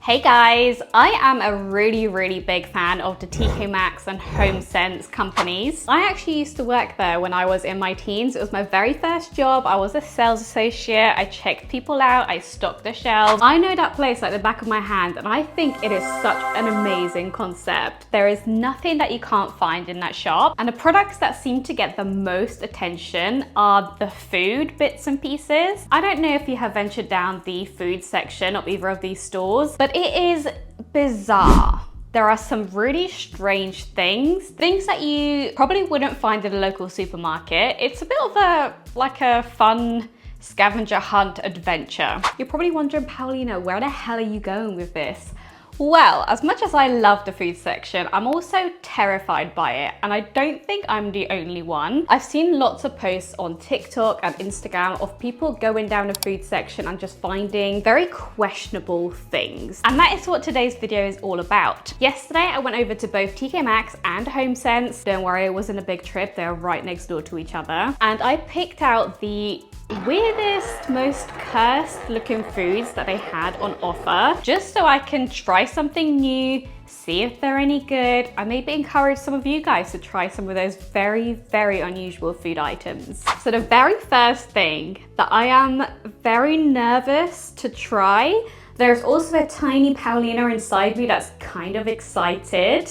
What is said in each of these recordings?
Hey guys, I am a really big fan of the Tk Maxx and Homesense companies. I actually used to work there when I was in my teens. It was my very first job. I was a sales associate. I checked people out. I stocked the shelves. I know that place like the back of my hand, and I think it is such an amazing concept. There is nothing that you can't find in that shop, and the products that seem to get the most attention are the food bits and pieces. I don't know if you have ventured down the food section of either of these stores, but it is bizarre. There are some really strange things that you probably wouldn't find in a local supermarket. It's a bit of a fun scavenger hunt adventure. You're probably wondering, Paulina, where the hell are you going with this? Well, as much as I love the food section, I'm also terrified by it, and I don't think I'm the only one. I've seen lots of posts on TikTok and Instagram of people going down the food section and just finding very questionable things. And that is what today's video is all about. Yesterday, I went over to both Tk Maxx and Homesense. Don't worry, it wasn't a big trip. They're right next door to each other. And I picked out the weirdest, most cursed looking foods that they had on offer, just so I can try something new, see if they're any good, and maybe encourage some of you guys to try some of those very unusual food items. So the very first thing that I am very nervous to try, there's also a tiny Paulina inside me that's kind of excited.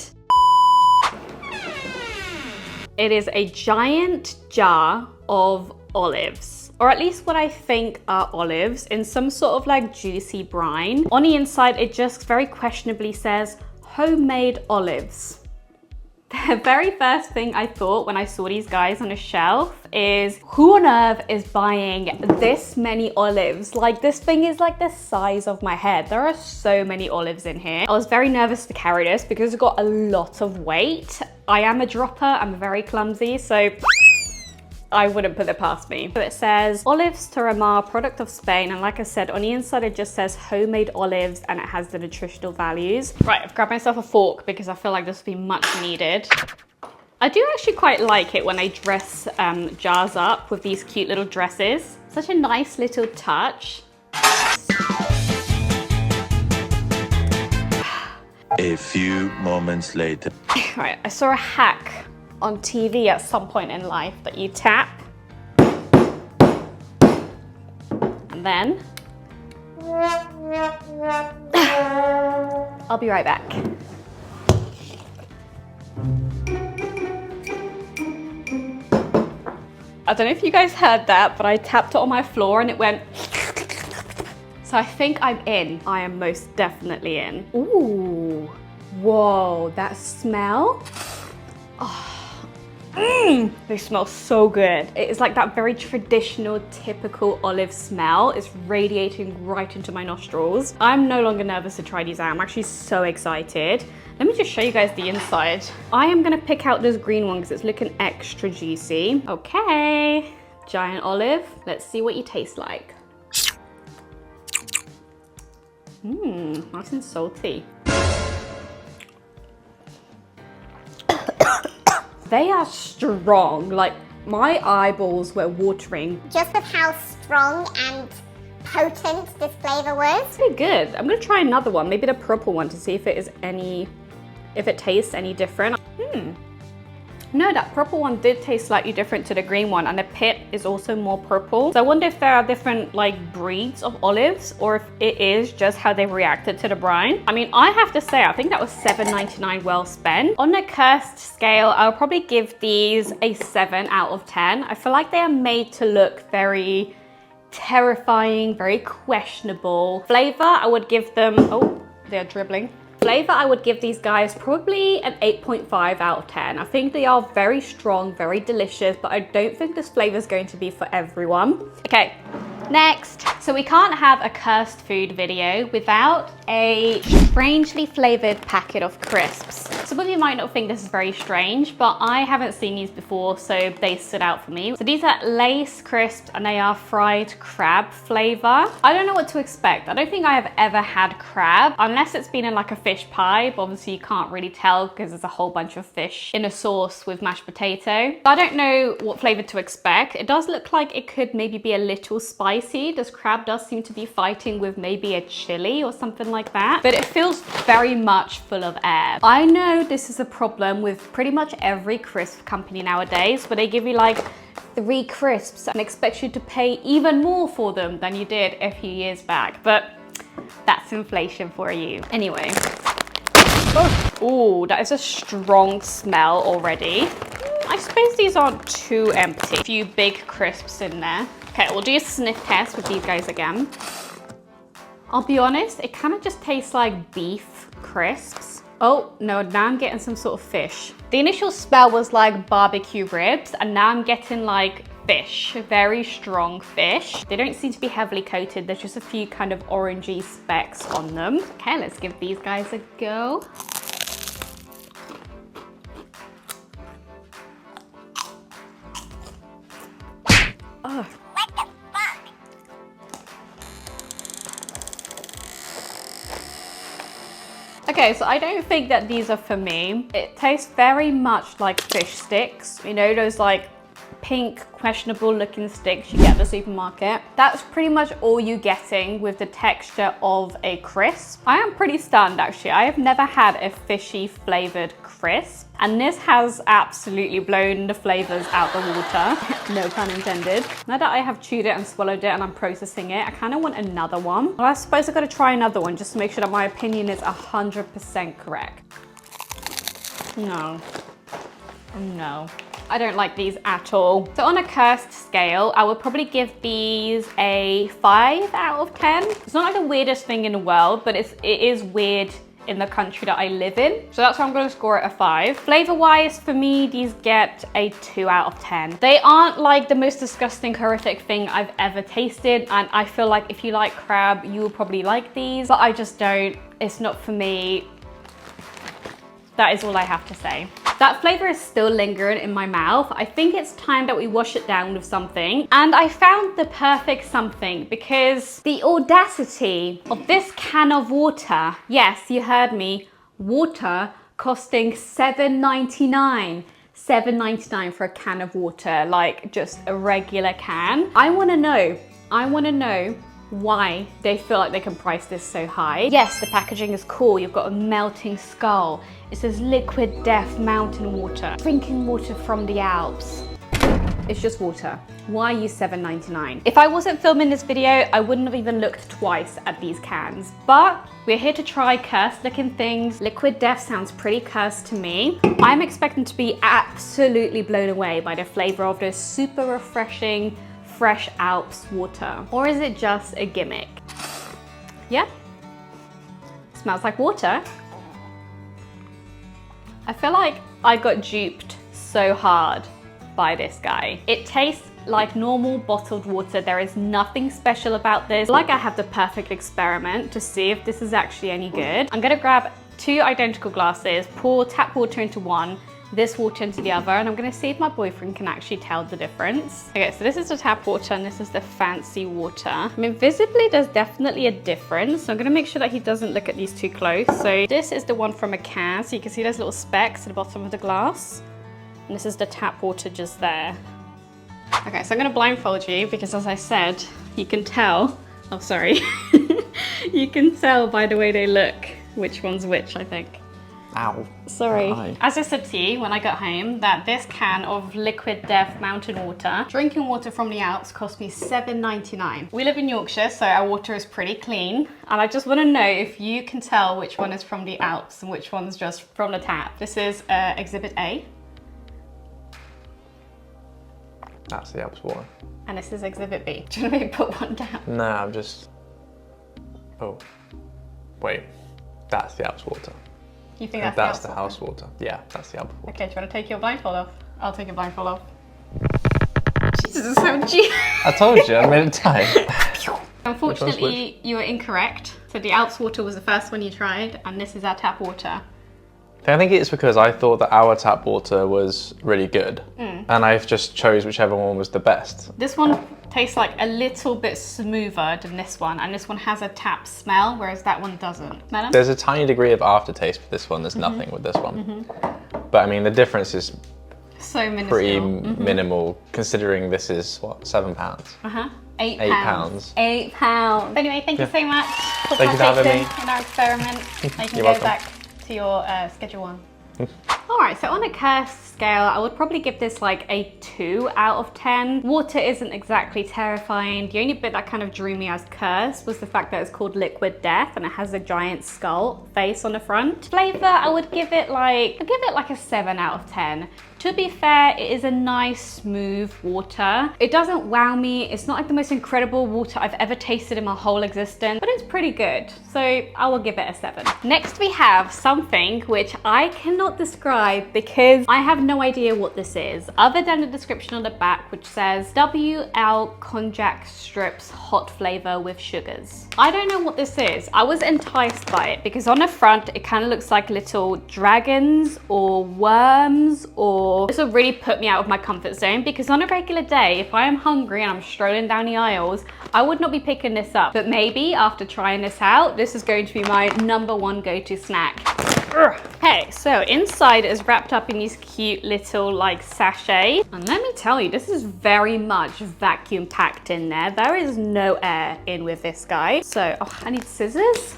It is a giant jar of olives, or at least what I think are olives, in some sort of like juicy brine. On the inside, it just very questionably says homemade olives. The very first thing I thought when I saw these guys on a shelf is, who on earth is buying this many olives? Like, this thing is like the size of my head. There are so many olives in here. I was very nervous to carry this because it's got a lot of weight. I am a dropper, I'm very clumsy, so I wouldn't put it past me. So it says olives Tiramisu, product of Spain, and like I said, on the inside it just says homemade olives, and it has the nutritional values. Right, I've grabbed myself a fork because I feel like this will be much needed. I do actually quite like it when they dress jars up with these cute little dresses. Such a nice little touch. A few moments later. Right, I saw a hack on TV at some point in life that you tap and then I'll be right back. I don't know if you guys heard that, but I tapped it on my floor and it went. So I think I'm in. I am most definitely in. Ooh, whoa, that smell. Oh. They smell so good. It is like that very traditional, typical olive smell. It's radiating right into my nostrils. I'm no longer nervous to try these out. I'm actually so excited. Let me just show you guys the inside. I am gonna pick out this green one because it's looking extra juicy. Okay, giant olive. Let's see what you taste like. Nice and salty. They are strong, like my eyeballs were watering. Just with how strong and potent this flavor was. It's pretty good. I'm gonna try another one, maybe the purple one, to see if it tastes any different. No, that purple one did taste slightly different to the green one, and the pit is also more purple. So I wonder if there are different like breeds of olives, or if it is just how they reacted to the brine. I mean, I have to say, I think that was $7.99 well spent. On the cursed scale, I'll probably give these a 7 out of 10. I feel like they are made to look very terrifying, very questionable. Flavor, I would give them, oh, they're dribbling. Flavor, I would give these guys probably an 8.5 out of 10. I think they are very strong, very delicious, but I don't think this flavor is going to be for everyone. Okay, next. So we can't have a cursed food video without a strangely flavored packet of crisps. Some of you might not think this is very strange, but I haven't seen these before, so they stood out for me. So these are Lace crisps, and they are fried crab flavor. I don't know what to expect. I don't think I have ever had crab, unless it's been in like a fish pie, but obviously you can't really tell because there's a whole bunch of fish in a sauce with mashed potato. I don't know what flavor to expect. It does look like it could maybe be a little spicy. spicy. This crab does seem to be fighting with maybe a chili or something like that, but it feels very much full of air. I know this is a problem with pretty much every crisp company nowadays, where they give you like 3 crisps and expect you to pay even more for them than you did a few years back, but that's inflation for you. Anyway. Oh, that is a strong smell already. I suppose these aren't too empty. A few big crisps in there. Okay, we'll do a sniff test with these guys again. I'll be honest, it kind of just tastes like beef crisps. Oh, no, now I'm getting some sort of fish. The initial smell was like barbecue ribs, and now I'm getting like fish, very strong fish. They don't seem to be heavily coated. There's just a few kind of orangey specks on them. Okay, let's give these guys a go. Oh. What the fuck? Okay, so I don't think that these are for me. It tastes very much like fish sticks. You know, those like pink, questionable looking sticks you get at the supermarket. That's pretty much all you're getting with the texture of a crisp. I am pretty stunned actually. I have never had a fishy flavored crisp, and this has absolutely blown the flavors out the water. No pun intended. Now that I have chewed it and swallowed it and I'm processing it, I kind of want another one. Well, I suppose I've got to try another one just to make sure that my opinion is 100% correct. No. No. I don't like these at all. So on a cursed scale, I would probably give these a 5 out of 10. It's not like the weirdest thing in the world, but it is weird in the country that I live in. So that's why I'm gonna score it a 5. Flavor-wise, for me, these get a 2 out of 10. They aren't like the most disgusting, horrific thing I've ever tasted, and I feel like if you like crab, you will probably like these, but I just don't. It's not for me. That is all I have to say. That flavor is still lingering in my mouth. I think it's time that we wash it down with something. And I found the perfect something, because the audacity of this can of water, yes, you heard me, water costing $7.99. $7.99 for a can of water, like just a regular can. I wanna know why they feel like they can price this so high. Yes, the packaging is cool. You've got a melting skull. It says liquid death mountain water. Drinking water from the Alps. It's just water. Why use $7.99? If I wasn't filming this video, I wouldn't have even looked twice at these cans. But we're here to try cursed looking things. Liquid death sounds pretty cursed to me. I'm expecting to be absolutely blown away by the flavor of this super refreshing fresh Alps water. Or is it just a gimmick? Yeah? Smells like water. I feel like I got duped so hard by this guy. It tastes like normal bottled water. There is nothing special about this. Like I have the perfect experiment to see if this is actually any good. I'm gonna grab 2 identical glasses, pour tap water into one, this water into the other, and I'm gonna see if my boyfriend can actually tell the difference. Okay, so this is the tap water and this is the fancy water. I mean, visibly there's definitely a difference. So I'm gonna make sure that he doesn't look at these too close. So this is the one from a can. So you can see there's little specks at the bottom of the glass. And this is the tap water just there. Okay, so I'm gonna blindfold you because, as I said, you can tell, oh sorry, you can tell by the way they look which one's which, I think. Ow. Sorry. Hi. As I said to you when I got home, that this can of liquid death mountain water, drinking water from the Alps, cost me $7.99. We live in Yorkshire, so our water is pretty clean. And I just want to know if you can tell which one is from the Alps and which one's just from the tap. This is Exhibit A. That's the Alps water. And this is Exhibit B. Do you want me to put one down? No, I'm just... Oh. Wait. That's the Alps water. You think And that's the house water? Yeah, that's the Alps water. Okay, do you want to take your blindfold off? I'll take your blindfold off. Jesus, how do you... I told you, I made it tight. Unfortunately, you were incorrect. So the Alps water was the first one you tried, and this is our tap water. I think it's because I thought that our tap water was really good, and I just chose whichever one was the best. This one tastes like a little bit smoother than this one, and this one has a tap smell, whereas that one doesn't. Smell 'em? There's a tiny degree of aftertaste with this one. There's nothing with this one. But I mean, the difference is So minuscule. Pretty minimal, considering this is what, £7? £8. £8. Anyway, thank you so much for Thank you for having me. in our experiment. Now you can You're go welcome. back to your schedule one. Alright, so on a curse scale, I would probably give this like a 2 out of 10. Water isn't exactly terrifying. The only bit that kind of drew me as curse was the fact that it's called Liquid Death and it has a giant skull face on the front. Flavor, I would give it like, a 7 out of 10. To be fair, it is a nice, smooth water. It doesn't wow me. It's not like the most incredible water I've ever tasted in my whole existence, but it's pretty good. So I will give it a 7. Next, we have something which I cannot describe because I have no idea what this is, other than the description on the back, which says WL Konjac Strips Hot Flavor with Sugars. I don't know what this is. I was enticed by it because on the front, it kind of looks like little dragons or worms, or this will really put me out of my comfort zone because on a regular day, if I am hungry and I'm strolling down the aisles, I would not be picking this up. But maybe after trying this out, this is going to be my #1 go-to snack. Okay, so inside is wrapped up in these cute little like sachets. And let me tell you, this is very much vacuum packed in there. There is no air in with this guy. So, I need scissors.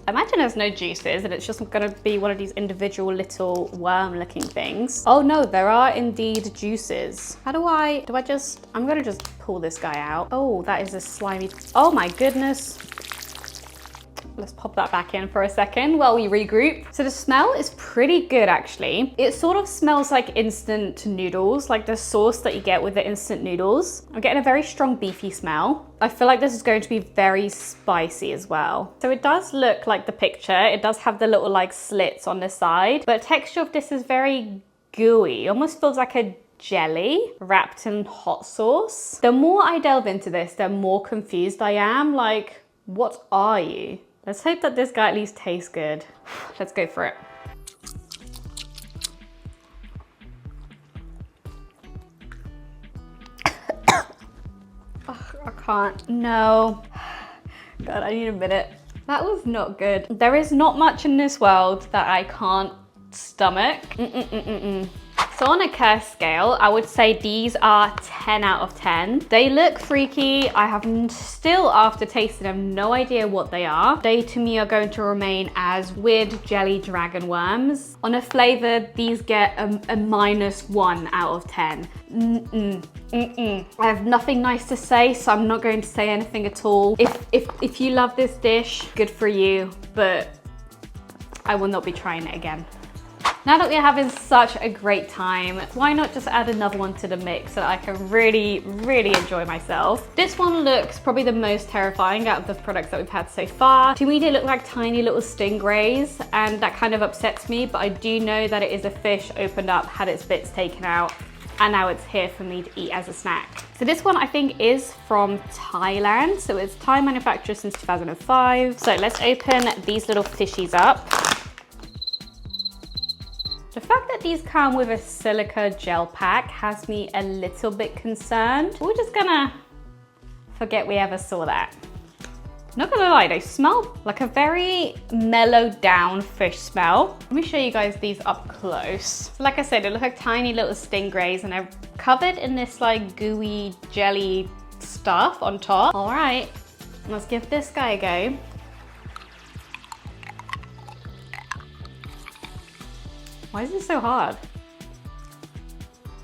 Imagine there's no juices and it's just gonna be one of these individual little worm looking things. Oh no, there are indeed juices. How do I just, I'm gonna just pull this guy out. Oh, that is a slimy, oh my goodness. Let's pop that back in for a second while we regroup. So the smell is pretty good actually. It sort of smells like instant noodles, like the sauce that you get with the instant noodles. I'm getting a very strong beefy smell. I feel like this is going to be very spicy as well. So it does look like the picture. It does have the little like slits on the side, but the texture of this is very gooey. It almost feels like a jelly wrapped in hot sauce. The more I delve into this, the more confused I am. Like, what are you? Let's hope that this guy at least tastes good. Let's go for it. I can't, no. God, I need a minute. That was not good. There is not much in this world that I can't stomach. So on a curse scale, I would say these are 10 out of 10. They look freaky. I have still, after tasting them, no idea what they are. They to me are going to remain as weird jelly dragon worms. On a flavor, these get a -1 out of 10. I have nothing nice to say, so I'm not going to say anything at all. If you love this dish, good for you, but I will not be trying it again. Now that we're having such a great time, why not just add another one to the mix so that I can really, really enjoy myself. This one looks probably the most terrifying out of the products that we've had so far. To me, they look like tiny little stingrays, and that kind of upsets me, but I do know that it is a fish opened up, had its bits taken out, and now it's here for me to eat as a snack. So this one I think is from Thailand. So it's Thai manufactured since 2005. So let's open these little fishies up. The fact that these come with a silica gel pack has me a little bit concerned. We're just gonna forget we ever saw that. Not gonna lie, they smell like a very mellowed down fish smell. Let me show you guys these up close. So like I said, they look like tiny little stingrays and they're covered in this like gooey jelly stuff on top. All right, let's give this guy a go. Why is it so hard?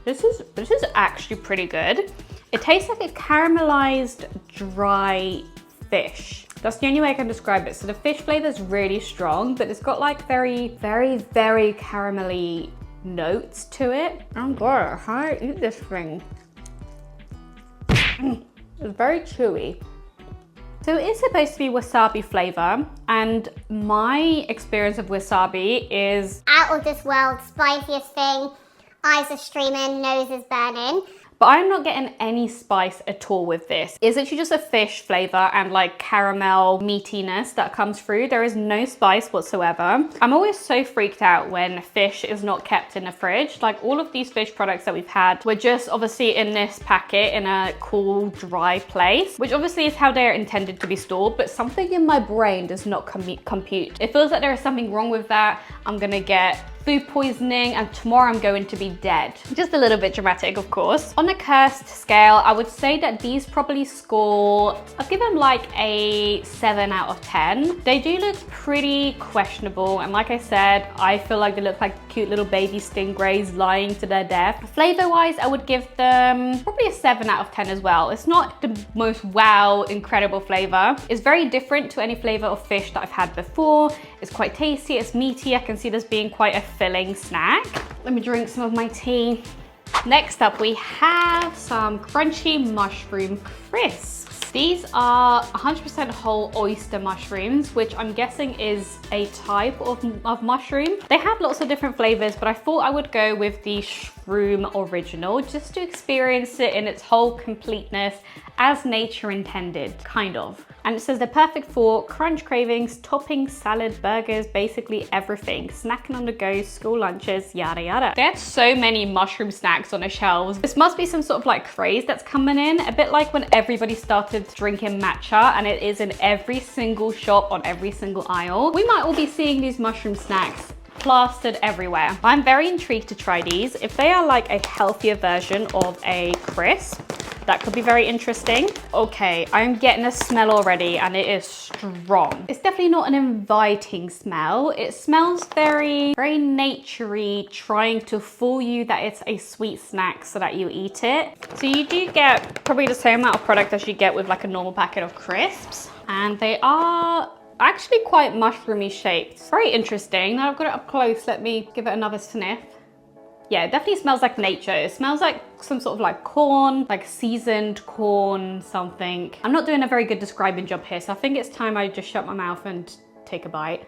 This is actually pretty good. It tastes like a caramelized dry fish. That's the only way I can describe it. So the fish flavor is really strong, but it's got like very, very, very caramelly notes to it. Oh god, how do I eat this thing? It's very chewy. So it is supposed to be wasabi flavor, and my experience of wasabi is out of this world, spiciest thing. Eyes are streaming, nose is burning. but I'm not getting any spice at all with this. It's actually just a fish flavor and like caramel meatiness that comes through. There is no spice whatsoever. I'm always so freaked out when fish is not kept in the fridge. Like all of these fish products that we've had were just obviously in this packet in a cool, dry place, which obviously is how they're intended to be stored, but something in my brain does not compute. It feels like there is something wrong with that. I'm gonna get food poisoning, and tomorrow I'm going to be dead. Just a little bit dramatic, of course. On a cursed scale, I would say that these probably score, I'll give them like a 7 out of 10. They do look pretty questionable, and like I said, I feel like they look like cute little baby stingrays lying to their death. Flavor wise, I would give them probably a 7 out of 10 as well. It's not the most wow, incredible flavor. It's very different to any flavor of fish that I've had before. It's quite tasty, it's meaty. I can see this being quite a filling snack. Let me drink some of my tea. Next up, we have some crunchy mushroom crisps. These are 100% whole oyster mushrooms, which I'm guessing is a type of mushroom. They have lots of different flavors, but I thought I would go with the shroom original just to experience it in its whole completeness as nature intended, kind of. And it says they're perfect for crunch cravings, toppings, salad, burgers, basically everything. Snacking on the go, school lunches, yada yada. They had so many mushroom snacks on the shelves. This must be some sort of like craze that's coming in, a bit like when everybody started drinking matcha, and it is in every single shop on every single aisle. We might all be seeing these mushroom snacks plastered everywhere. I'm very intrigued to try these. If they are like a healthier version of a crisp, that could be very interesting. Okay, I'm getting a smell already and it is strong. It's definitely not an inviting smell. It smells very naturey, trying to fool you that it's a sweet snack so that you eat it. So you do get probably the same amount of product as you get with like a normal packet of crisps. And they are actually quite mushroomy shaped. Very interesting. Now I've got it up close, let me give it another sniff. Yeah, it definitely smells like nature. It smells like some sort of like corn, like seasoned corn something. I'm not doing a very good describing job here, so I think it's time I just shut my mouth and take a bite.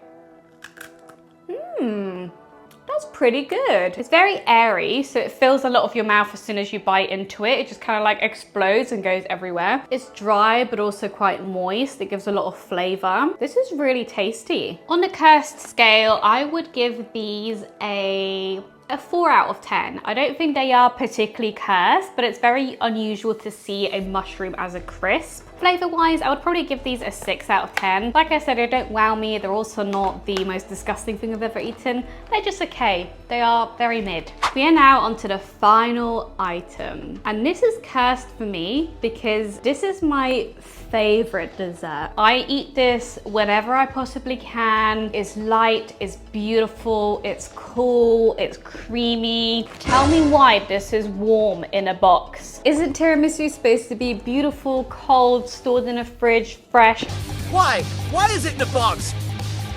That's pretty good. It's very airy, so it fills a lot of your mouth as soon as you bite into it. It just kind of like explodes and goes everywhere. It's dry, but also quite moist. It gives a lot of flavor. This is really tasty. On the cursed scale, I would give these a 4 out of 10. I don't think they are particularly cursed, but it's very unusual to see a mushroom as a crisp. Flavor wise, I would probably give these a 6 out of 10. Like I said, they don't wow me. They're also not the most disgusting thing I've ever eaten. They're just okay. They are very mid. We are now onto the final item. And this is cursed for me because this is my favorite dessert. I eat this whenever I possibly can. It's light, it's beautiful, it's cool, it's creamy. Tell me why this is warm in a box. Isn't tiramisu supposed to be beautiful, cold, stored in a fridge, fresh? Why? Why is it in a box?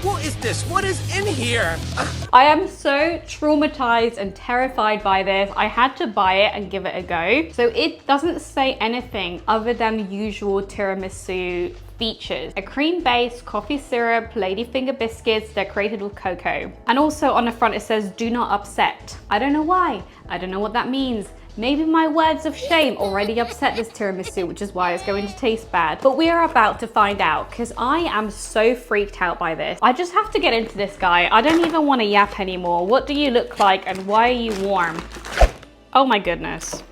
What is this? What is in here? I am so traumatized and terrified by this. I had to buy it and give it a go. So it doesn't say anything other than usual tiramisu features. A cream-based coffee syrup, ladyfinger biscuits decorated with cocoa. And also on the front it says, do not upset. I don't know why. I don't know what that means. Maybe my words of shame already upset this tiramisu, which is why it's going to taste bad. But we are about to find out because I am so freaked out by this. I just have to get into this guy. I don't even want to yap anymore. What do you look like and why are you warm? Oh my goodness.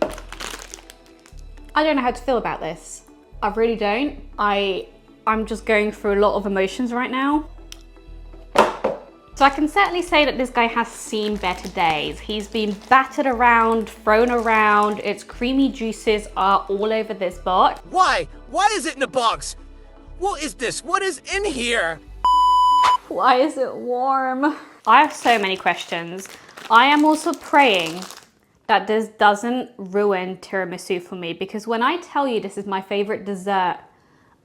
I don't know how to feel about this. I really don't. I'm just going through a lot of emotions right now. So I can certainly say that this guy has seen better days. He's been battered around, thrown around. Its creamy juices are all over this box. Why? Why is it in a box? What is this? What is in here? Why is it warm? I have so many questions. I am also praying that this doesn't ruin tiramisu for me, because when I tell you this is my favorite dessert,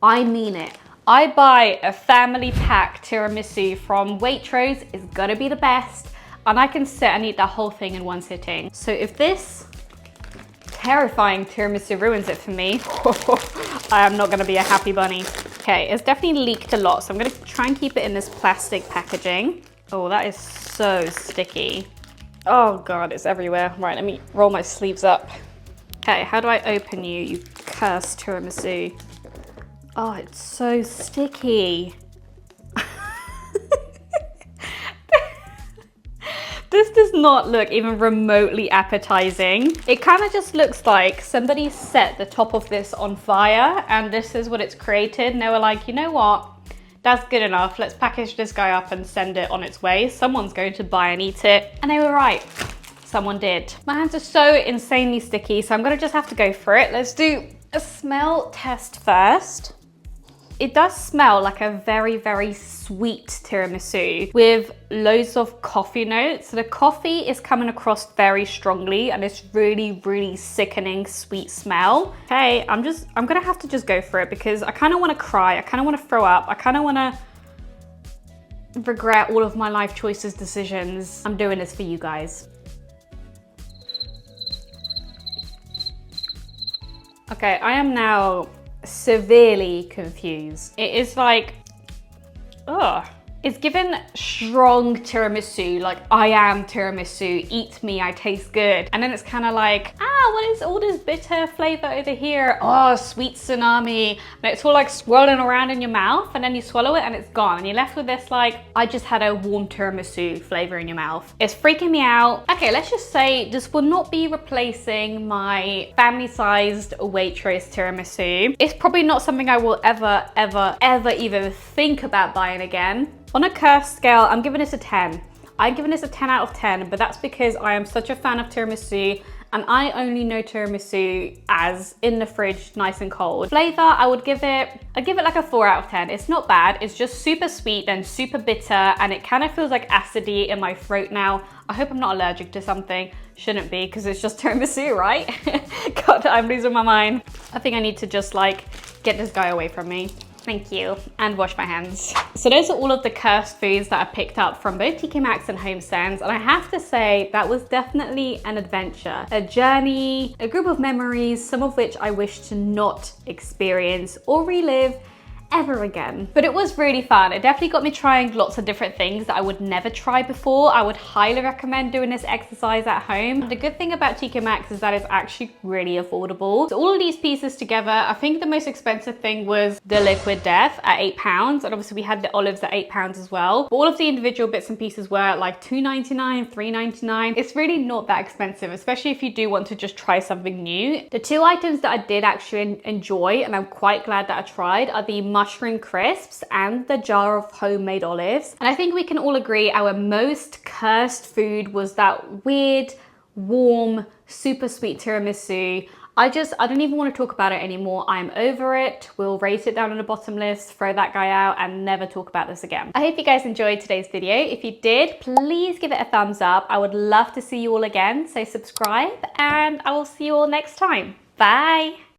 I mean it. I buy a family pack tiramisu from Waitrose. It's gonna be the best. And I can sit and eat the whole thing in one sitting. So if this terrifying tiramisu ruins it for me, I am not gonna be a happy bunny. Okay, it's definitely leaked a lot. So I'm gonna try and keep it in this plastic packaging. Oh, that is so sticky. Oh God, it's everywhere. Right, let me roll my sleeves up. Okay, how do I open you cursed tiramisu? Oh, it's so sticky. This does not look even remotely appetizing. It kind of just looks like somebody set the top of this on fire and this is what it's created. And they were like, you know what? That's good enough. Let's package this guy up and send it on its way. Someone's going to buy and eat it. And they were right. Someone did. My hands are so insanely sticky, so I'm gonna just have to go for it. Let's do a smell test first. It does smell like a very, very sweet tiramisu with loads of coffee notes. So the coffee is coming across very strongly and it's really, really sickening sweet smell. Okay, I'm gonna have to just go for it because I kind of want to cry. I kind of want to throw up. I kind of want to regret all of my life choices, decisions. I'm doing this for you guys. Okay, I am now severely confused. It is like, ugh. It's given strong tiramisu, like I am tiramisu, eat me, I taste good. And then it's kind of like, what is all this bitter flavor over here? Oh, sweet tsunami. And it's all like swirling around in your mouth and then you swallow it and it's gone. And you're left with this like, I just had a warm tiramisu flavor in your mouth. It's freaking me out. Okay, let's just say this will not be replacing my family-sized Waitrose tiramisu. It's probably not something I will ever even think about buying again. On a curse scale, I'm giving this a 10. I'm giving this a 10 out of 10, but that's because I am such a fan of tiramisu and I only know tiramisu as in the fridge, nice and cold. Flavor, I'd give it like a 4 out of 10. It's not bad. It's just super sweet and super bitter and it kind of feels like acidy in my throat now. I hope I'm not allergic to something. Shouldn't be because it's just tiramisu, right? God, I'm losing my mind. I think I need to just like get this guy away from me. Thank you, and wash my hands. So those are all of the cursed foods that I picked up from both Tk Maxx and Homesense, and I have to say that was definitely an adventure, a journey, a group of memories, some of which I wish to not experience or relive ever again. But it was really fun. It definitely got me trying lots of different things that I would never try before. I would highly recommend doing this exercise at home. The good thing about Tk Maxx is that it's actually really affordable. So all of these pieces together, I think the most expensive thing was the liquid death at £8. And obviously we had the olives at £8 as well. But all of the individual bits and pieces were like $2.99, $3.99. It's really not that expensive, especially if you do want to just try something new. The two items that I did actually enjoy, and I'm quite glad that I tried, are the mushroom crisps and the jar of homemade olives. And I think we can all agree our most cursed food was that weird, warm, super sweet tiramisu. I don't even want to talk about it anymore. I'm over it. We'll rate it down on the bottom list, throw that guy out and never talk about this again. I hope you guys enjoyed today's video. If you did, please give it a thumbs up. I would love to see you all again. So subscribe and I will see you all next time. Bye.